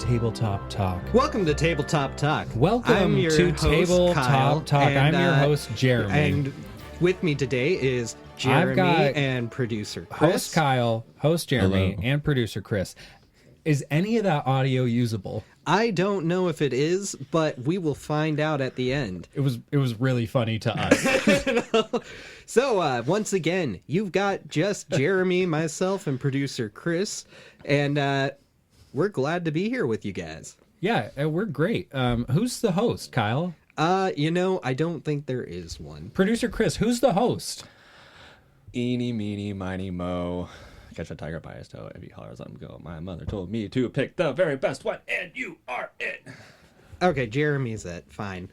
Tabletop Talk. Welcome to Tabletop Talk. Welcome to Tabletop Talk. I'm your host, Jeremy. And with me today is Jeremy and producer Chris. Host Kyle, host Jeremy, Hello. and producer Chris. Is any of that audio usable? I don't know if it is, but we will find out at the end. It was really funny to us. So, once again, you've got just Jeremy, myself, and producer Chris, and we're glad to be here with you guys. Yeah, we're great. Who's the host, Kyle? I don't think there is one. Producer Chris, who's the host? Eeny, meeny, miny, mo. Catch a tiger by his toe. If he hollers, let him go. My mother told me to pick the very best one, and you are it. Okay, Jeremy's it. Fine.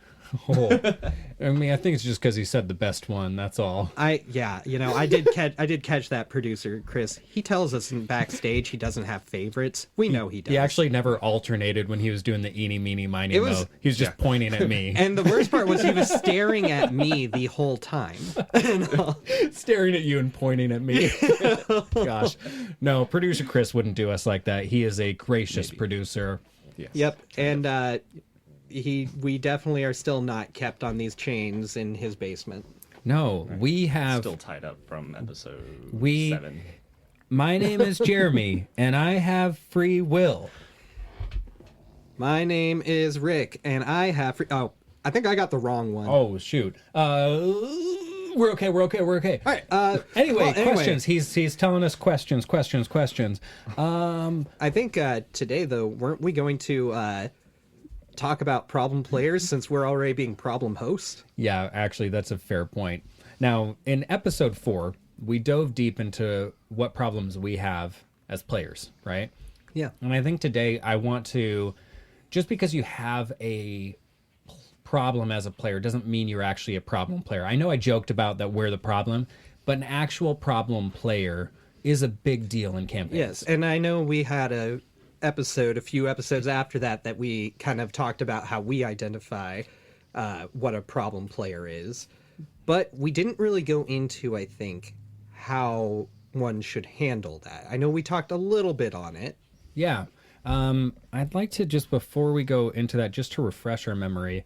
Oh, I mean, I think it's just because he said the best one. That's all. I did catch that, producer Chris. He tells us in backstage he doesn't have favorites. We know he does. He actually never alternated when he was doing the eeny, meeny, miny, mo. He was just pointing at me. And the worst part was he was staring at me the whole time. Staring at you and pointing at me. Gosh. No, producer Chris wouldn't do us like that. He is a gracious producer. Yes. Yep, and we definitely are still not kept on these chains in his basement. No, we have... Still tied up from episode 7. My name is Jeremy, and I have free will. My name is Rick, and I have free... Oh, I think I got the wrong one. Oh, shoot. We're okay. All right. Anyway, questions. He's telling us questions. I think today, though, weren't we going to talk about problem players since we're already being problem hosts? Yeah, actually, that's a fair point. Now, in episode 4, we dove deep into what problems we have as players, right? Yeah. And I think today I want to, just because you have a problem as a player doesn't mean you're actually a problem player. I know I joked about that we're the problem, but an actual problem player is a big deal in campaigns. Yes, and I know we had a few episodes after that we kind of talked about how we identify what a problem player is, but we didn't really go into, I think, how one should handle that. I know we talked a little bit on it. Yeah. I'd like to, just before we go into that, just to refresh our memory,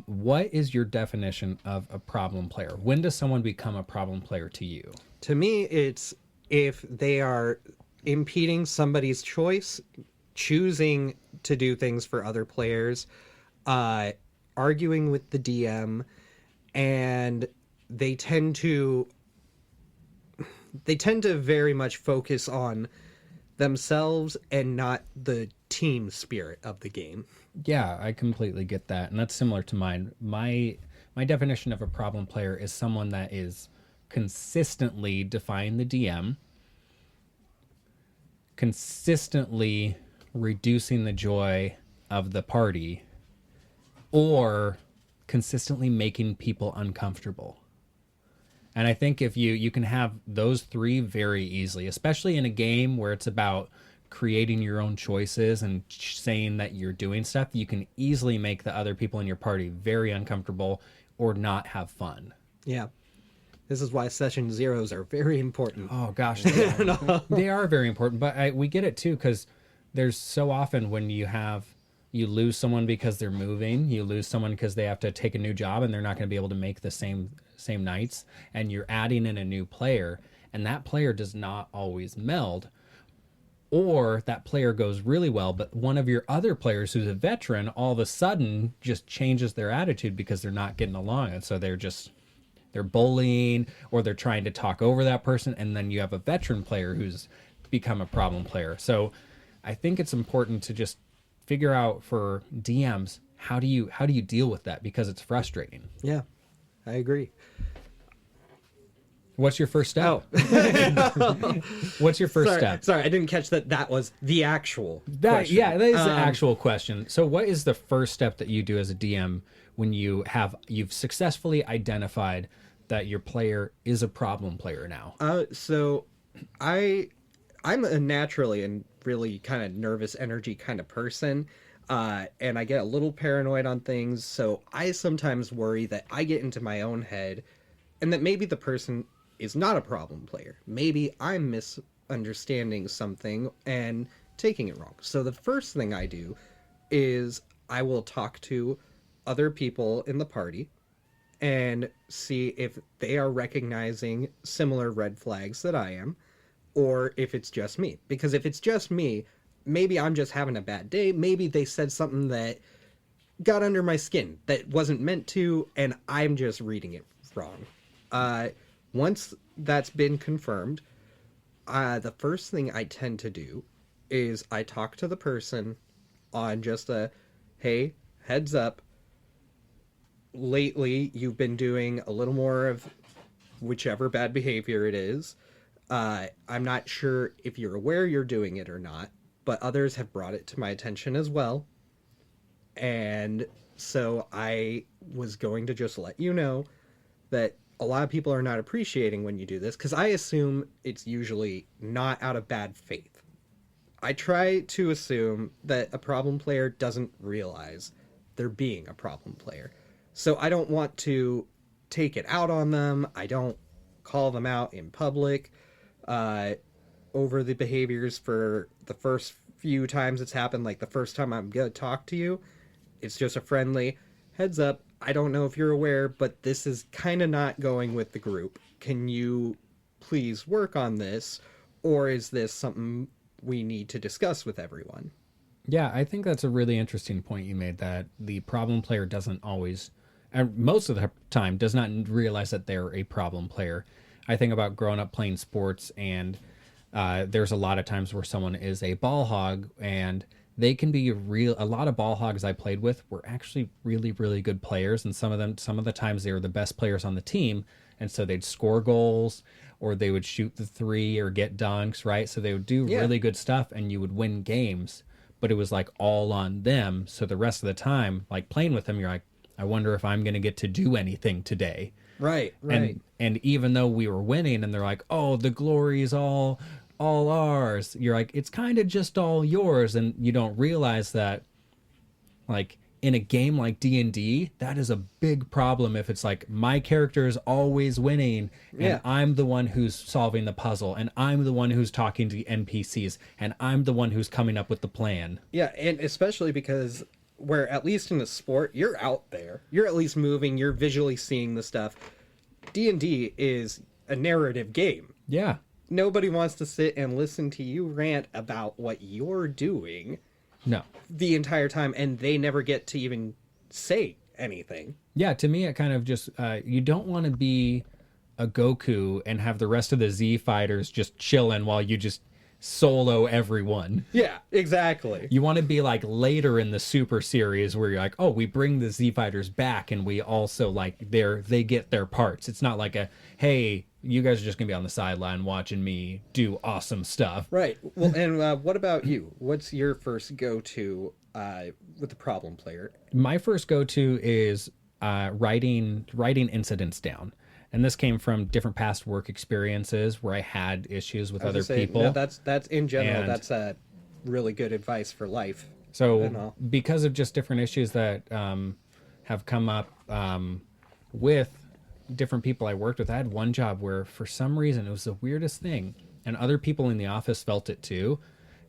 what is your definition of a problem player? When does someone become a problem player to you? To me, it's if they are impeding somebody's choice, choosing to do things for other players, arguing with the DM, and they tend to very much focus on themselves and not the team spirit of the game. Yeah, I completely get that. And that's similar to mine. My definition of a problem player is someone that is consistently defying the DM, consistently reducing the joy of the party, or consistently making people uncomfortable. And I think if you can have those three very easily, especially in a game where it's about creating your own choices and saying that you're doing stuff, you can easily make the other people in your party very uncomfortable or not have fun. Yeah. This is why session zeros are very important. Oh, gosh. They are very important, but we get it, too, because there's so often when you lose someone because they're moving, you lose someone because they have to take a new job and they're not going to be able to make the same nights, and you're adding in a new player, and that player does not always meld, or that player goes really well, but one of your other players who's a veteran all of a sudden just changes their attitude because they're not getting along, and so they're bullying, or they're trying to talk over that person, and then you have a veteran player who's become a problem player. So I think it's important to just figure out for DMs, how do you deal with that, because it's frustrating. Yeah, I agree. What's your first step? What's your first step? Sorry, I didn't catch that was the actual question. Yeah, that is the actual question. So what is the first step that you do as a DM when you've successfully identified that your player is a problem player now? So I'm a naturally and really kind of nervous energy kind of person. And I get a little paranoid on things. So I sometimes worry that I get into my own head and that maybe the person is not a problem player. Maybe I'm misunderstanding something and taking it wrong. So the first thing I do is I will talk to other people in the party and see if they are recognizing similar red flags that I am, or if it's just me. Because if it's just me, maybe I'm just having a bad day. Maybe they said something that got under my skin that wasn't meant to, and I'm just reading it wrong. Once that's been confirmed, the first thing I tend to do is I talk to the person on just a, hey, heads up, lately you've been doing a little more of whichever bad behavior it is. I'm not sure if you're aware you're doing it or not, but others have brought it to my attention as well. And so I was going to just let you know that a lot of people are not appreciating when you do this, because I assume it's usually not out of bad faith. I try to assume that a problem player doesn't realize they're being a problem player. So I don't want to take it out on them. I don't call them out in public over the behaviors for the first few times it's happened. Like the first time I'm going to talk to you, it's just a friendly heads up. I don't know if you're aware, but this is kind of not going with the group. Can you please work on this? Or is this something we need to discuss with everyone? Yeah, I think that's a really interesting point you made, that the problem player doesn't always, and most of the time, does not realize that they're a problem player. I think about growing up playing sports, and there's a lot of times where someone is a ball hog, and they can be a lot of ball hogs I played with were actually really, really good players. And some of the times they were the best players on the team. And so they'd score goals, or they would shoot the three or get dunks, right? So they would do really good stuff, and you would win games, but it was like all on them. So the rest of the time, like playing with them, you're like, I wonder if I'm going to get to do anything today. Right. And even though we were winning, and they're like, oh, the glory is all ours, you're like, it's kind of just all yours. And you don't realize that, like, in a game like D&D, that is a big problem. If it's like, my character is always winning, and I'm the one who's solving the puzzle, and I'm the one who's talking to the NPCs, and I'm the one who's coming up with the plan. Yeah, and especially because where, at least in the sport, you're out there, you're at least moving, you're visually seeing the stuff. D&D is a narrative game. Yeah. Nobody wants to sit and listen to you rant about what you're doing. No. The entire time, and they never get to even say anything. Yeah, to me, it kind of just, you don't want to be a Goku and have the rest of the Z fighters just chilling while you just solo everyone. Yeah, exactly. You want to be like later in the Super series where you're like, oh, we bring the Z fighters back, and we also like they get their parts. It's not like a, hey, you guys are just gonna be on the sideline watching me do awesome stuff. Right. Well, and what about you? What's your first go-to with the problem player? My first go-to is writing incidents down. And this came from different past work experiences where I had issues with other people. No, that's in general, and that's a really good advice for life. So because of just different issues that have come up with different people I worked with, I had one job where for some reason it was the weirdest thing, and other people in the office felt it too.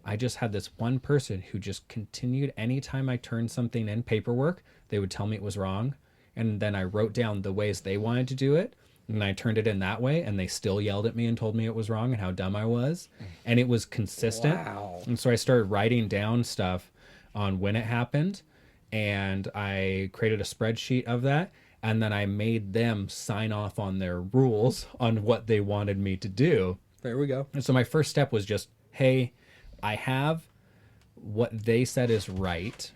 I just had this one person who just continued, anytime I turned something in paperwork, they would tell me it was wrong. And then I wrote down the ways they wanted to do it, and I turned it in that way, and they still yelled at me and told me it was wrong and how dumb I was. And it was consistent. Wow. And so I started writing down stuff on when it happened, and I created a spreadsheet of that. And then I made them sign off on their rules on what they wanted me to do. There we go. And so my first step was just, hey, I have what they said is right?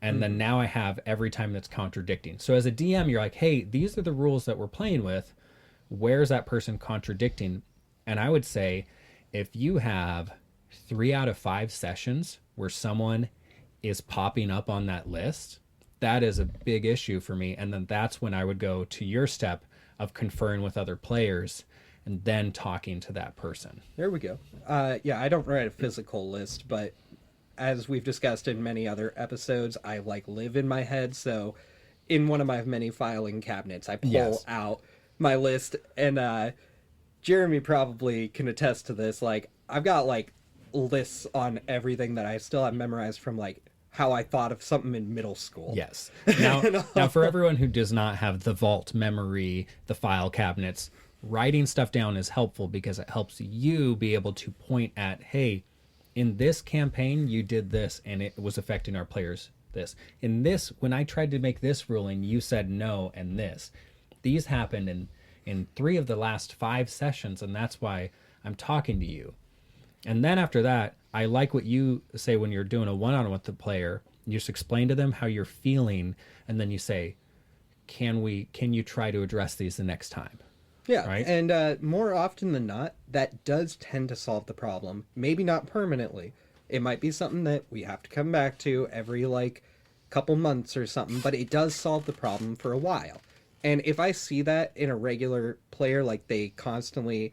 And then now I have every time that's contradicting. So as a DM, you're like, hey, these are the rules that we're playing with. Where's that person contradicting? And I would say, if you have 3 out of 5 sessions where someone is popping up on that list, that is a big issue for me. And then that's when I would go to your step of conferring with other players and then talking to that person. There we go. Yeah, I don't write a physical list, but as we've discussed in many other episodes, I live in my head. So in one of my many filing cabinets, I pull out my list, and Jeremy probably can attest to this. I've got lists on everything that I still have memorized from like how I thought of something in middle school. Yes. Now for everyone who does not have the vault memory, the file cabinets, writing stuff down is helpful because it helps you be able to point at, hey, in this campaign you did this and it was affecting our players this. In this, when I tried to make this ruling, you said no and this. These happened in 3 of the last 5 sessions, and that's why I'm talking to you. And then after that, I like what you say when you're doing a one-on-one with the player. You just explain to them how you're feeling, and then you say, can you try to address these the next time? Yeah, right? And more often than not, that does tend to solve the problem. Maybe not permanently. It might be something that we have to come back to every, like, couple months or something, but it does solve the problem for a while. And if I see that in a regular player, like, they constantly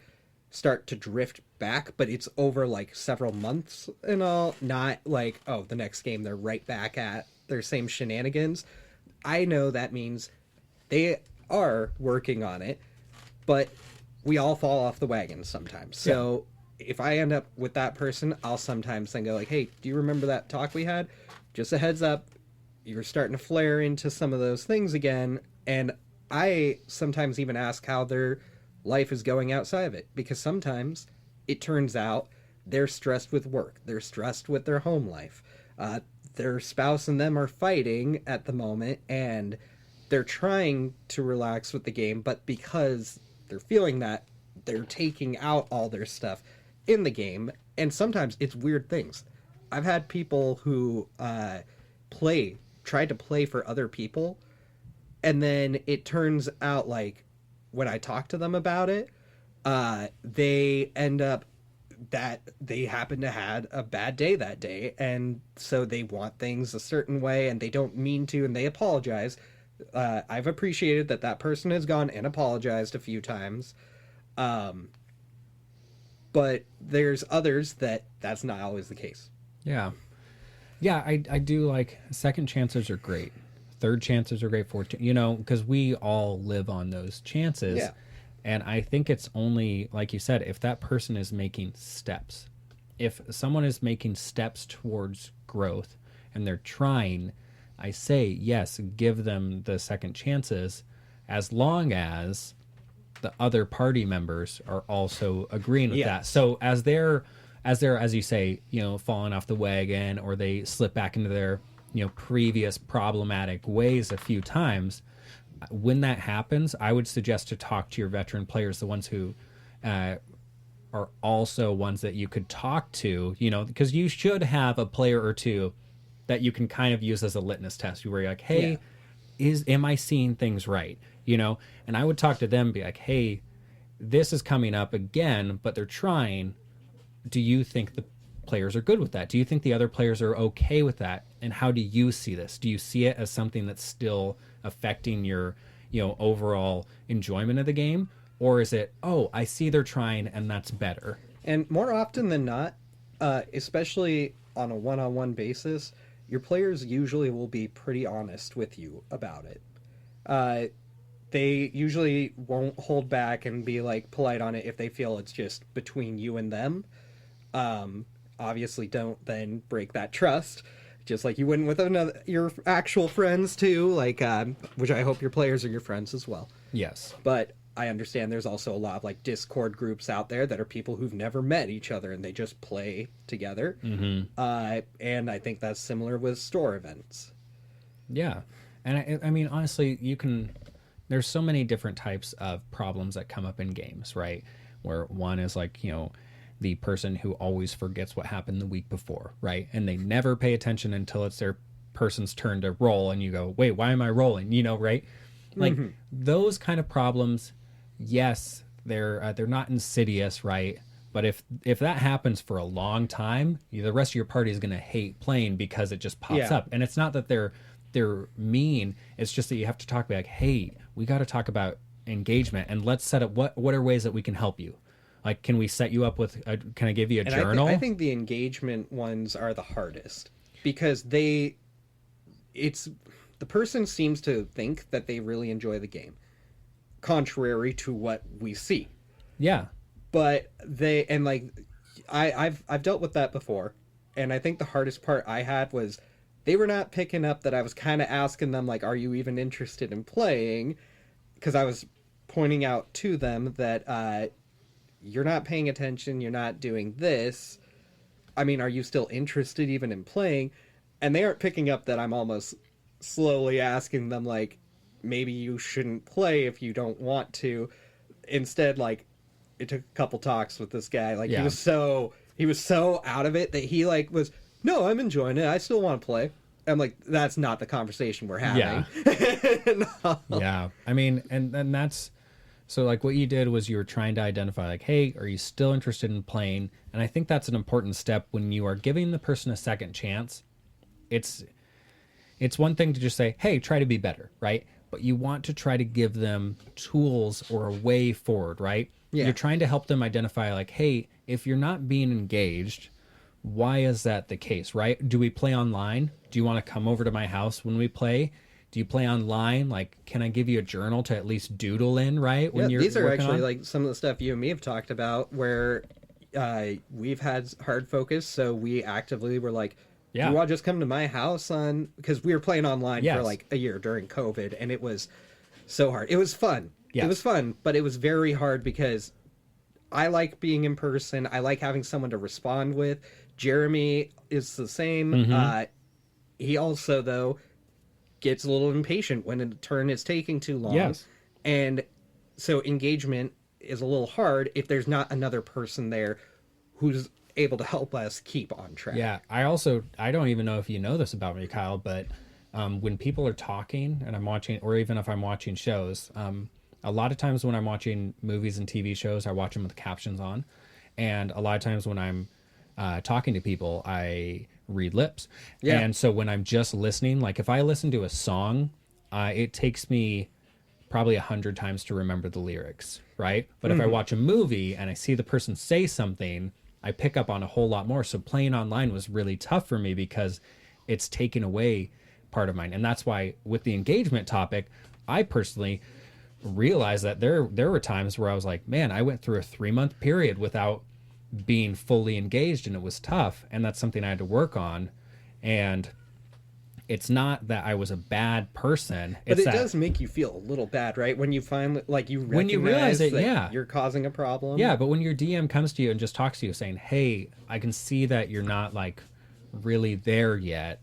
start to drift back, but it's over, like, several months and all, not like, oh, the next game they're right back at their same shenanigans, I know that means they are working on it, but we all fall off the wagon sometimes. So if I end up with that person, I'll sometimes then go like, hey, do you remember that talk we had? Just a heads up, you're starting to flare into some of those things again. And I sometimes even ask how their life is going outside of it, because sometimes it turns out they're stressed with work. They're stressed with their home life. Their spouse and them are fighting at the moment, and they're trying to relax with the game, but because they're feeling that, they're taking out all their stuff in the game. And sometimes it's weird things. I've had people who tried to play for other people, and then it turns out, like, when I talk to them about it, they end up that they happen to had a bad day that day, and so they want things a certain way, and they don't mean to, and they apologize. I've appreciated that person has gone and apologized a few times, but there's others that's not always the case. Yeah, I do like second chances are great, third chances are great, fourth, because we all live on those chances. Yeah. And I think it's only, like you said, if that person is making steps. If someone is making steps towards growth and they're trying, I say, yes, give them the second chances, as long as the other party members are also agreeing with that. So as they're, as you say, falling off the wagon, or they slip back into their, previous problematic ways a few times, when that happens, I would suggest to talk to your veteran players, the ones who are also ones that you could talk to, because you should have a player or two that you can kind of use as a litmus test, where you're like, hey, am I seeing things right? And I would talk to them, be like, hey, this is coming up again, but they're trying. Do you think the players are good with that? Do you think the other players are okay with that? And how do you see this? Do you see it as something that's still affecting your, overall enjoyment of the game? Or is it, oh, I see they're trying and that's better? And more often than not, especially on a one-on-one basis, your players usually will be pretty honest with you about it. They usually won't hold back and be like polite on it if they feel it's just between you and them. Obviously don't then break that trust, just like you wouldn't with your actual friends too, like, which I hope your players are your friends as well. Yes. But I understand there's also a lot of like Discord groups out there that are people who've never met each other and they just play together. Mm-hmm. And I think that's similar with store events. Yeah. And I mean, honestly, there's so many different types of problems that come up in games, right? Where one is like, the person who always forgets what happened the week before, right? And they never pay attention until it's their person's turn to roll, and you go, wait, why am I rolling? Right? Like, those kind of problems, yes, they're not insidious, right? But if that happens for a long time, the rest of your party is going to hate playing because it just pops up. And it's not that they're mean, it's just that you have to talk about, like, hey, we got to talk about engagement, and let's set up what are ways that we can help you. Like, can we set you up with can I give you a journal? I think the engagement ones are the hardest, because the person seems to think that they really enjoy the game, contrary to what we see. Yeah. But I've dealt with that before, and I think the hardest part I had was they were not picking up that I was kind of asking them like, "Are you even interested in playing?" Because I was pointing out to them that you're not paying attention, you're not doing this. I mean, are you still interested even in playing? And they aren't picking up that I'm almost slowly asking them like, maybe you shouldn't play if you don't want to. Instead, like, it took a couple talks with this guy. Like, Yeah. he was so out of it that he like was, no, I'm enjoying it. I still want to play. I'm like, that's not the conversation we're having. No. Yeah. I mean, and that's so like what you did was you were trying to identify like, hey, are you still interested in playing? And I think that's an important step when you are giving the person a second chance. It's one thing to just say, hey, try to be better, right? But you want to try to give them tools or a way forward, right? Yeah. You're trying to help them identify like, hey, if you're not being engaged, why is that the case, right? Do we play online? Do you want to come over to my house when we play? Do you play online? Like, can I give you a journal to at least doodle in, right? When you're these are working actually on? like some of the stuff you and me have talked about where we've had hard focus, so we actively were like, Yeah. you want to just come to my house on, because we were playing online for Yes. like a year during COVID, and it was so hard. It was fun. Yes. It was fun, but it was very hard because I like being in person. I like having someone to respond with. Jeremy is the same. Mm-hmm. He also, though, gets a little impatient when a turn is taking too long. Yes. And so engagement is a little hard if there's not another person there who's able to help us keep on track. Yeah, I don't even know if you know this about me, Kyle, but when people are talking and I'm watching, or even if I'm watching shows, a lot of times when I'm watching movies and TV shows, I watch them with captions on. And a lot of times when I'm talking to people, I read lips. Yeah. And so when I'm just listening, like if I listen to a song, it takes me probably 100 times to remember the lyrics, right? But if I watch a movie and I see the person say something, I pick up on a whole lot more. So playing online was really tough for me because it's taken away part of mine. And that's why with the engagement topic, I personally realized that there were times where I was like, man, I went through a 3-month period without being fully engaged, and it was tough. And that's something I had to work on. And it's not that I was a bad person. But It's it that, does make you feel a little bad, right? When you finally, like, you recognize When you realize it, that yeah. you're causing a problem. Yeah, but when your DM comes to you and just talks to you saying, hey, I can see that you're not like really there yet.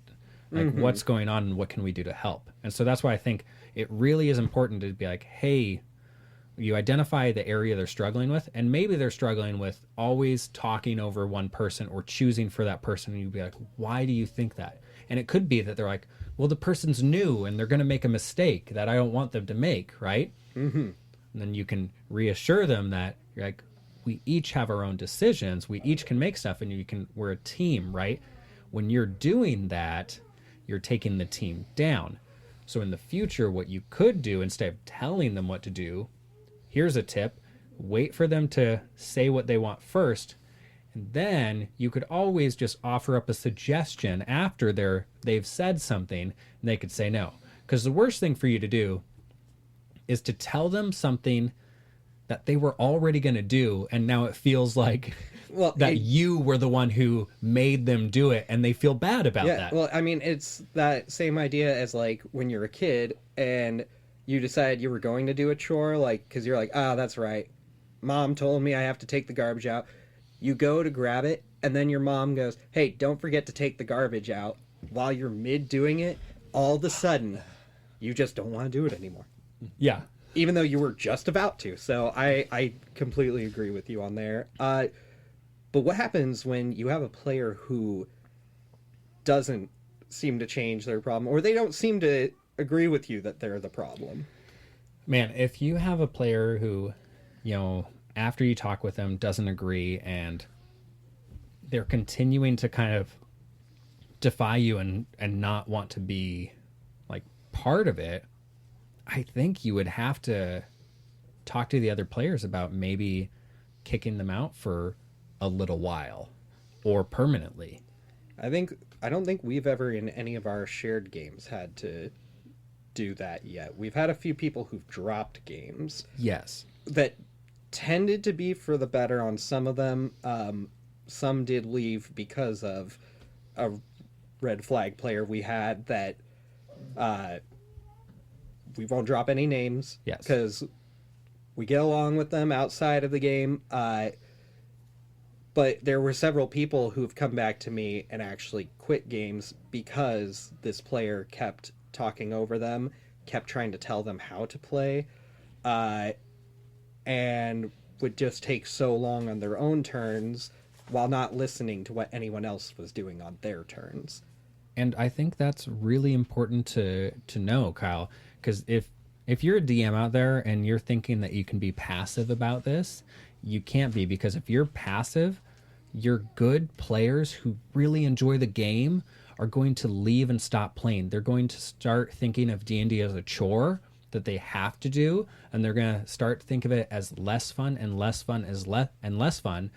Like what's going on and what can we do to help? And so that's why I think it really is important to be like, hey, you identify the area they're struggling with, and maybe they're struggling with always talking over one person or choosing for that person. And you'd be like, why do you think that? And it could be that they're like, well, the person's new and they're going to make a mistake that I don't want them to make, right? Mm-hmm. And then you can reassure them that you're like, we each have our own decisions. We each can make stuff, and we're a team, right? When you're doing that, you're taking the team down. So in the future, what you could do instead of telling them what to do, here's a tip: wait for them to say what they want first, and then you could always just offer up a suggestion after they've said something, and they could say no. Because the worst thing for you to do is to tell them something that they were already going to do, and now it feels like you were the one who made them do it, and they feel bad about that. Well, I mean, it's that same idea as like when you're a kid and you decide you were going to do a chore, like, because you're like, that's right, mom told me I have to take the garbage out. You go to grab it, and then your mom goes, hey, don't forget to take the garbage out. While you're mid doing it, all of a sudden, you just don't want to do it anymore. Yeah. Even though you were just about to. So I completely agree with you on there. But what happens when you have a player who doesn't seem to change their problem, or they don't seem to agree with you that they're the problem? Man, if you have a player who, after you talk with them, doesn't agree, and they're continuing to kind of defy you and not want to be like part of it, I think you would have to talk to the other players about maybe kicking them out for a little while or permanently. I don't think we've ever in any of our shared games had to do that yet. We've had a few people who've dropped games. Yes. That tended to be for the better on some of them. some did leave because of a red flag player we had that we won't drop any names. Yes. Because we get along with them outside of the game. But there were several people who've come back to me and actually quit games because this player kept talking over them, kept trying to tell them how to play, and would just take so long on their own turns while not listening to what anyone else was doing on their turns. And I think that's really important to know, Kyle, because if you're a DM out there and you're thinking that you can be passive about this, you can't be, because if you're passive, your good players who really enjoy the game are going to leave and stop playing. They're going to start thinking of D&D as a chore that they have to do, and they're going to start to think of it as less fun and less fun and less fun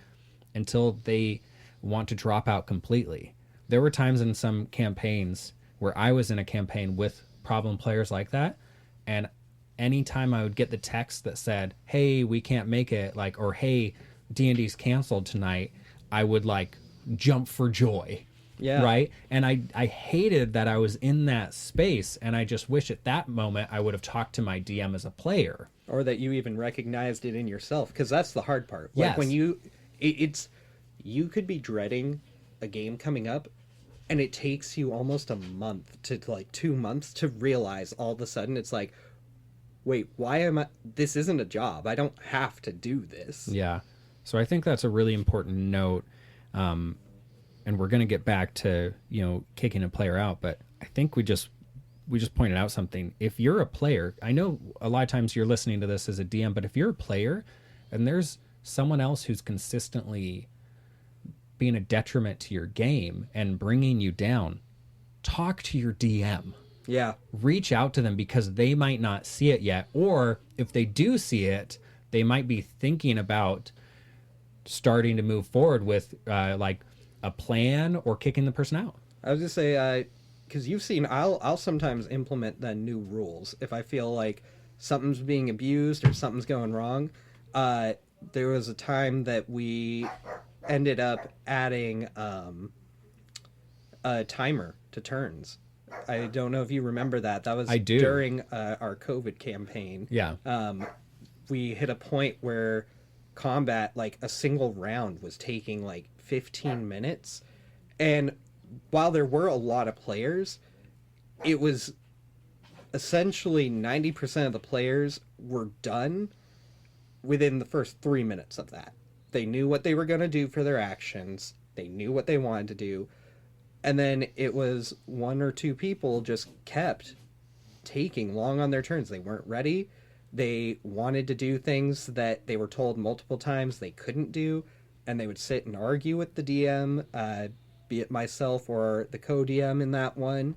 until they want to drop out completely. There were times in some campaigns where I was in a campaign with problem players like that, and anytime I would get the text that said, "Hey, we can't make it," like, or "Hey, D&D's canceled tonight," I would like jump for joy. Yeah. Right. And I hated that I was in that space, and I just wish at that moment I would have talked to my DM as a player. Or that you even recognized it in yourself, because that's the hard part. Like Yes. when you could be dreading a game coming up, and it takes you almost a month to like 2 months to realize all of a sudden it's like, wait, why am I, this isn't a job. I don't have to do this. Yeah. So I think that's a really important note. And we're going to get back to, kicking a player out, but I think we just pointed out something. If you're a player, I know a lot of times you're listening to this as a DM, but if you're a player and there's someone else who's consistently being a detriment to your game and bringing you down, talk to your DM. Yeah. Reach out to them, because they might not see it yet, or if they do see it, they might be thinking about starting to move forward with like a plan or kicking the person out. I was just say, because you've seen, I'll sometimes implement the new rules if I feel like something's being abused or something's going wrong. There was a time that we ended up adding a timer to turns. I don't know if you remember that. That was I do. During our COVID campaign. Yeah. We hit a point where combat, like a single round, was taking like 15 minutes. And while there were a lot of players, it was essentially 90% of the players were done within the first 3 minutes of that. They knew what they were going to do for their actions. They knew what they wanted to do. And then it was one or two people just kept taking long on their turns. They weren't ready. They wanted to do things that they were told multiple times they couldn't do. And they would sit and argue with the DM, be it myself or the co-DM in that one.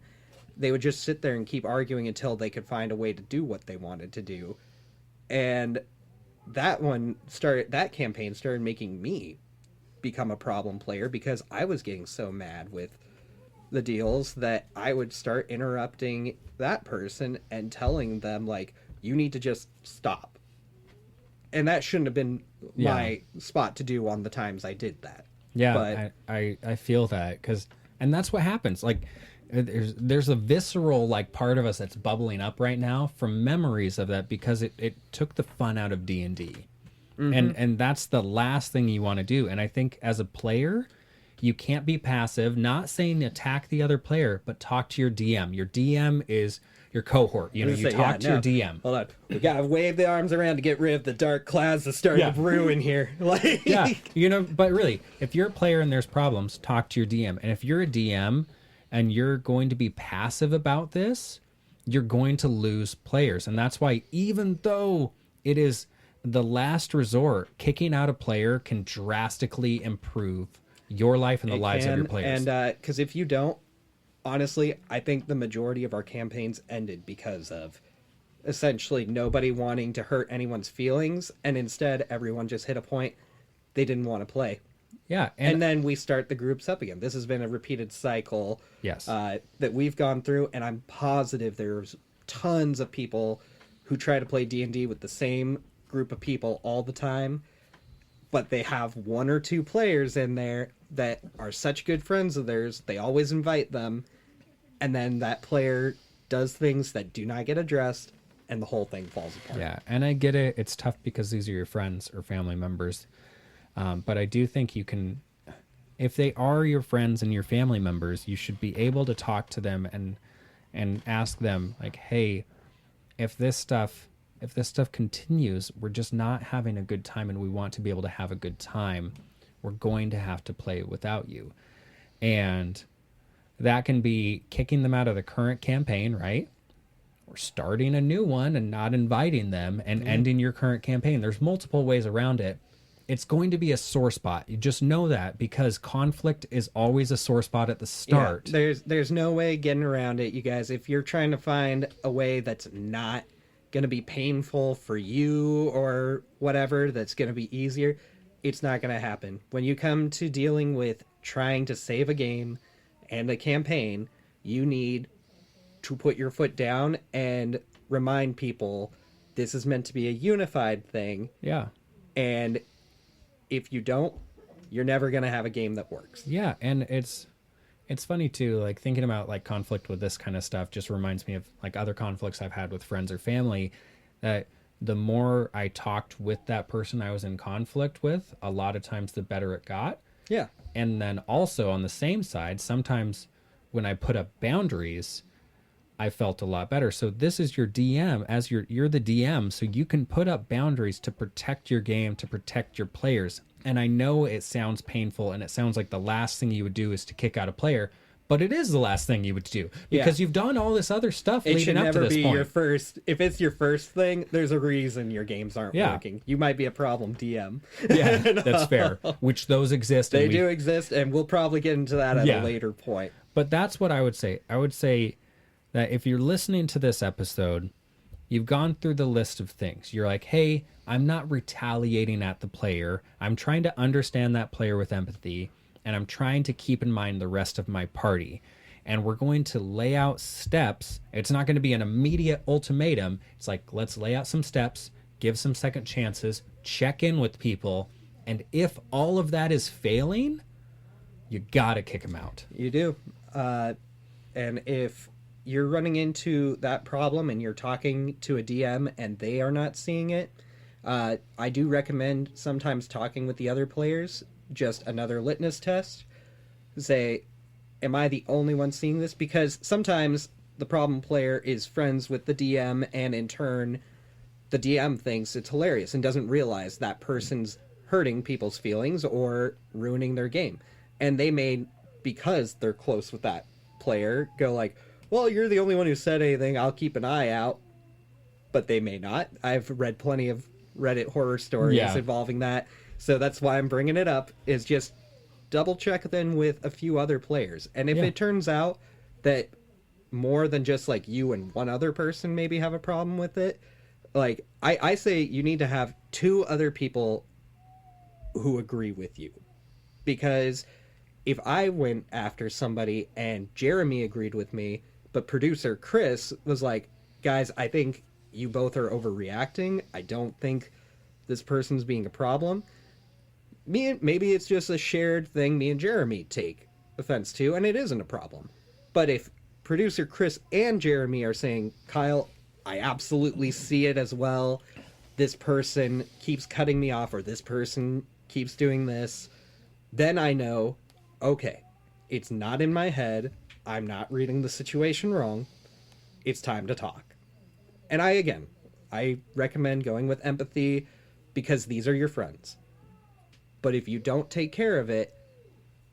They would just sit there and keep arguing until they could find a way to do what they wanted to do. And that campaign started making me become a problem player, because I was getting so mad with the deals that I would start interrupting that person and telling them, like, you need to just stop. And that shouldn't have been my spot to do on the times I did that. Yeah, but I feel that, and that's what happens. Like, there's a visceral like part of us that's bubbling up right now from memories of that, because it took the fun out of D&D. And that's the last thing you want to do. And I think as a player, you can't be passive. Not saying attack the other player, but talk to your DM. Your DM is your cohort. You talk to your DM. Hold on, we gotta wave the arms around to get rid of the dark clouds that started to brew in here. Like, yeah, but really, if you're a player and there's problems, talk to your DM. And if you're a DM and you're going to be passive about this, you're going to lose players. And that's why, even though it is the last resort, kicking out a player can drastically improve your life and the lives of your players. And because if you don't, honestly, I think the majority of our campaigns ended because of essentially nobody wanting to hurt anyone's feelings, and instead everyone just hit a point they didn't want to play. Yeah, and then we start the groups up again. This has been a repeated cycle. Yes. That we've gone through, and I'm positive there's tons of people who try to play D&D with the same group of people all the time. but they have one or two players in there that are such good friends of theirs, they always invite them, and then that player does things that do not get addressed, and the whole thing falls apart. Yeah, and I get it. It's tough because these are your friends or family members. But I do think you can, if they are your friends and your family members, you should be able to talk to them and ask them, like, hey, if this stuff continues, we're just not having a good time and we want to be able to have a good time, we're going to have to play without you. And that can be kicking them out of the current campaign, right? Or starting a new one and not inviting them and ending your current campaign. There's multiple ways around it. It's going to be a sore spot. You just know that, because conflict is always a sore spot at the start. Yeah, there's no way getting around it, you guys. If you're trying to find a way that's not going to be painful for you or whatever, that's going to be easier, it's not going to happen. When you come to dealing with trying to save a game and a campaign, you need to put your foot down and remind people this is meant to be a unified thing. Yeah. And if you don't, you're never going to have a game that works. Yeah, and it's funny too, like thinking about like conflict with this kind of stuff just reminds me of like other conflicts I've had with friends or family, that the more I talked with that person I was in conflict with, a lot of times the better it got. Yeah. And then also on the same side, sometimes when I put up boundaries, I felt a lot better. So this is your DM, as you're the DM, so you can put up boundaries to protect your game, to protect your players. And I know it sounds painful and it sounds like the last thing you would do is to kick out a player, but it is the last thing you would do, because you've done all this other stuff leading up to this point. It should never be your first. If it's your first thing, there's a reason your games aren't working. You might be a problem DM. Yeah, that's fair. Which those exist. They do exist, and we'll probably get into that at a later point. But that's what I would say. I would say that if you're listening to this episode, you've gone through the list of things. You're like, hey, I'm not retaliating at the player. I'm trying to understand that player with empathy, and I'm trying to keep in mind the rest of my party. And we're going to lay out steps. It's not going to be an immediate ultimatum. It's like, let's lay out some steps, give some second chances, check in with people. And if all of that is failing, you got to kick them out. You do. And if you're running into that problem and you're talking to a DM and they are not seeing it, I do recommend sometimes talking with the other players, just another litmus test. Say, am I the only one seeing this? Because sometimes the problem player is friends with the DM, and in turn, the DM thinks it's hilarious and doesn't realize that person's hurting people's feelings or ruining their game. And they may, because they're close with that player, go like, well, you're the only one who said anything, I'll keep an eye out. But they may not. I've read plenty of Reddit horror stories involving that. So that's why I'm bringing it up, is just double check then with a few other players. And if it turns out that more than just like you and one other person maybe have a problem with it, like I say you need to have two other people who agree with you. Because if I went after somebody and Jeremy agreed with me, but producer Chris was like, guys, I think you both are overreacting. I don't think this person's being a problem. Maybe it's just a shared thing me and Jeremy take offense to, and it isn't a problem. But if producer Chris and Jeremy are saying, Kyle, I absolutely see it as well, this person keeps cutting me off, or this person keeps doing this, then I know, okay, it's not in my head, I'm not reading the situation wrong, it's time to talk. And I recommend going with empathy, because these are your friends. But if you don't take care of it,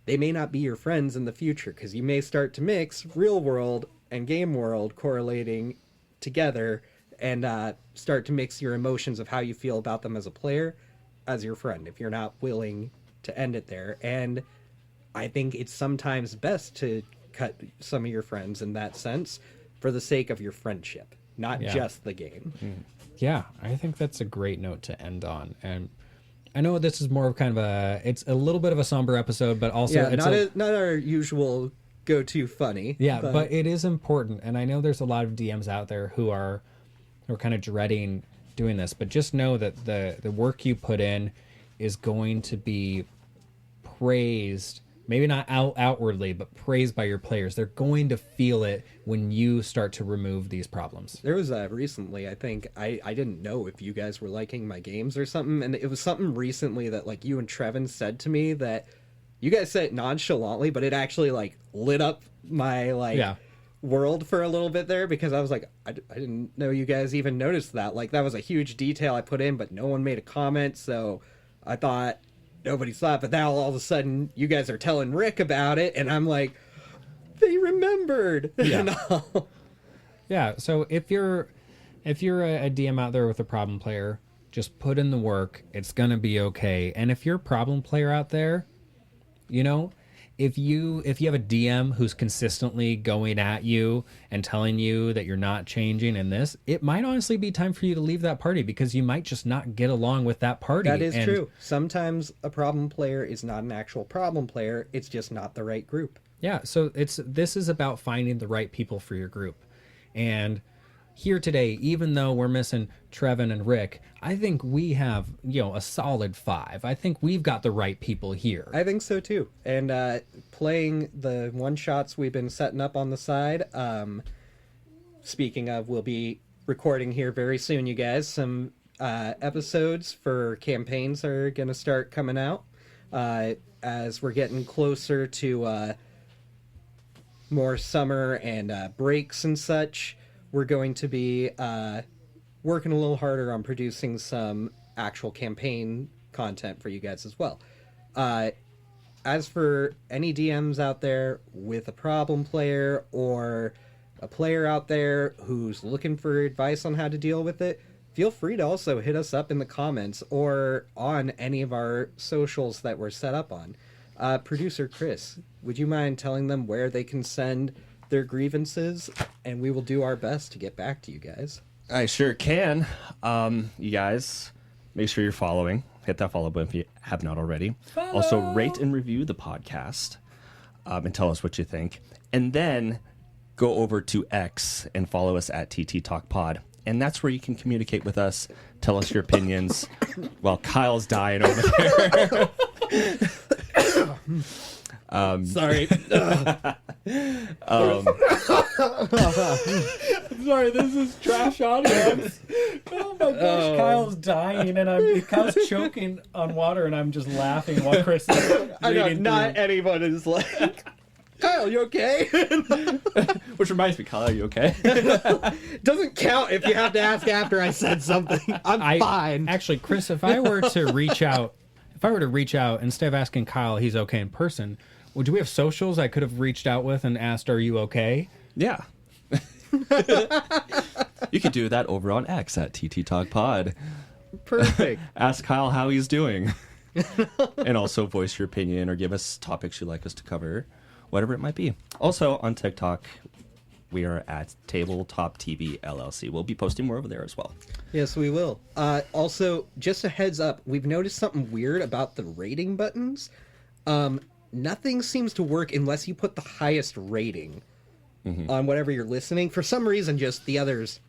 they may not be your friends in the future, because you may start to mix real world and game world correlating together, and start to mix your emotions of how you feel about them as a player as your friend, if you're not willing to end it there. And I think it's sometimes best to cut some of your friends in that sense for the sake of your friendship, not just the game. Yeah, I think that's a great note to end on. And I know this is more of kind of it's a little bit of a somber episode, but also it's not our usual go-to funny. Yeah, but it is important. And I know there's a lot of DMs out there who are kind of dreading doing this, but just know that the work you put in, is going to be praised, maybe not outwardly, but praised by your players. They're going to feel it when you start to remove these problems. There was recently, I think, I didn't know if you guys were liking my games or something, and it was something recently that, like, you and Trevin said to me that you guys said it nonchalantly, but it actually, like, lit up my, like, world for a little bit there, because I was like, I didn't know you guys even noticed that. Like, that was a huge detail I put in, but no one made a comment, so I thought nobody saw it. But now all of a sudden you guys are telling Rick about it, and I'm like, they remembered. Yeah. Yeah, so if you're a DM out there with a problem player, just put in the work. It's gonna be okay. And if you're a problem player out there, you know, if you have a DM who's consistently going at you and telling you that you're not changing in this, it might honestly be time for you to leave that party, because you might just not get along with that party. That is true. Sometimes a problem player is not an actual problem player. It's just not the right group. Yeah, so this is about finding the right people for your group. And here today, even though we're missing Trevin and Rick, I think we have, a solid 5. I think we've got the right people here. I think so too. And playing the one-shots we've been setting up on the side, speaking of, we'll be recording here very soon, you guys. Some episodes for campaigns are going to start coming out as we're getting closer to more summer and breaks and such. We're going to be working a little harder on producing some actual campaign content for you guys as well. As for any DMs out there with a problem player, or a player out there who's looking for advice on how to deal with it, feel free to also hit us up in the comments or on any of our socials that we're set up on. Producer Chris, would you mind telling them where they can send their grievances, and we will do our best to get back to you guys? I sure can. You guys, make sure you're following. Hit that follow button if you have not already. Also, rate and review the podcast and tell us what you think. And then go over to X and follow us at TTTalkPod. And that's where you can communicate with us, tell us your opinions, while Kyle's dying over there. Sorry. Sorry, this is trash audio. Oh my gosh, Kyle's dying, and Kyle's choking on water, and I'm just laughing while Chris is I know, reading not through. anyone is like, Kyle, you okay? Which reminds me, Kyle, are you okay? Doesn't count if you have to ask after I said something. I'm fine. Actually, Chris, if I were to reach out, instead of asking Kyle he's okay in person, do we have socials I could have reached out with and asked, are you okay? Yeah. You could do that over on X at TTTalkPod. Perfect. Ask Kyle how he's doing. And also voice your opinion or give us topics you'd like us to cover, whatever it might be. Also on TikTok, we are at TabletopTV LLC. We'll be posting more over there as well. Yes, we will. Also, just a heads up, we've noticed something weird about the rating buttons. Nothing seems to work unless you put the highest rating on whatever you're listening. For some reason, just the others.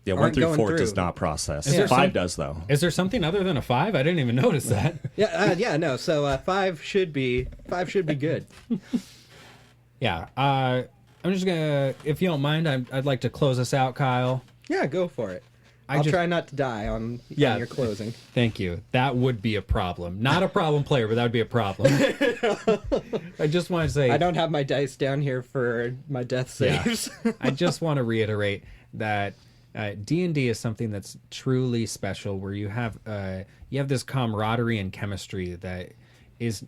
Yeah, 1 aren't through going 4 through. does not process. Is there 5 does, though. Is there something other than a 5? I didn't even notice that. Yeah, no. So 5 should be good. Yeah. I'm just gonna, if you don't mind, I'd like to close us out, Kyle. Yeah, go for it. I'll try not to die on your closing. Thank you. That would be a problem. Not a problem player, but that would be a problem. I just want to say, I don't have my dice down here for my death saves. I just want to reiterate that D&D is something that's truly special, where you have this camaraderie and chemistry that is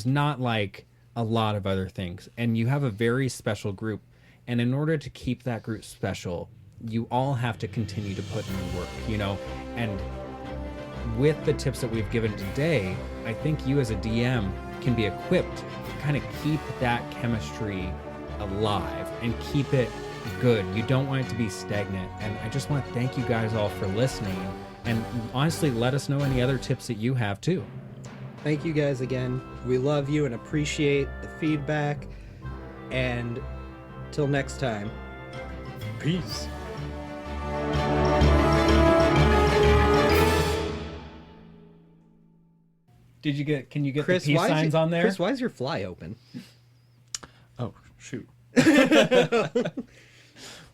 not like a lot of other things, and you have a very special group, and in order to keep that group special, you all have to continue to put in the work, and with the tips that we've given today, I think you as a DM can be equipped to kind of keep that chemistry alive and keep it good. You don't want it to be stagnant, and I just want to thank you guys all for listening, and honestly, let us know any other tips that you have too. Thank you guys again. We love you and appreciate the feedback. And till next time, peace. Did you get? Can you get Chris, the peace signs on there? Chris, why is your fly open? Oh, shoot.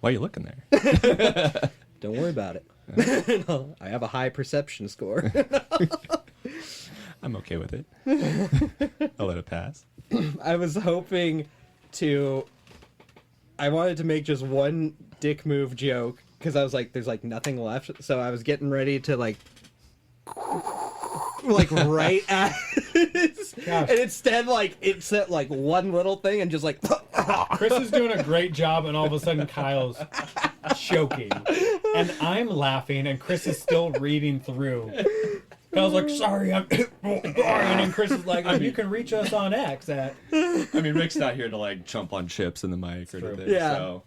Why are you looking there? Don't worry about it. No, I have a high perception score. I'm okay with it. I'll let it pass. I was hoping to. I wanted to make just one dick move joke because I was like, "There's like nothing left," so I was getting ready to like right at it. And instead, like it said like one little thing and just like. Chris is doing a great job, and all of a sudden Kyle's choking, and I'm laughing, and Chris is still reading through. Kyle's like, "Sorry, I'm," and then Chris is like, "You can reach us on X at." I mean, Rick's not here to like jump on chips in the mic or anything. Yeah. So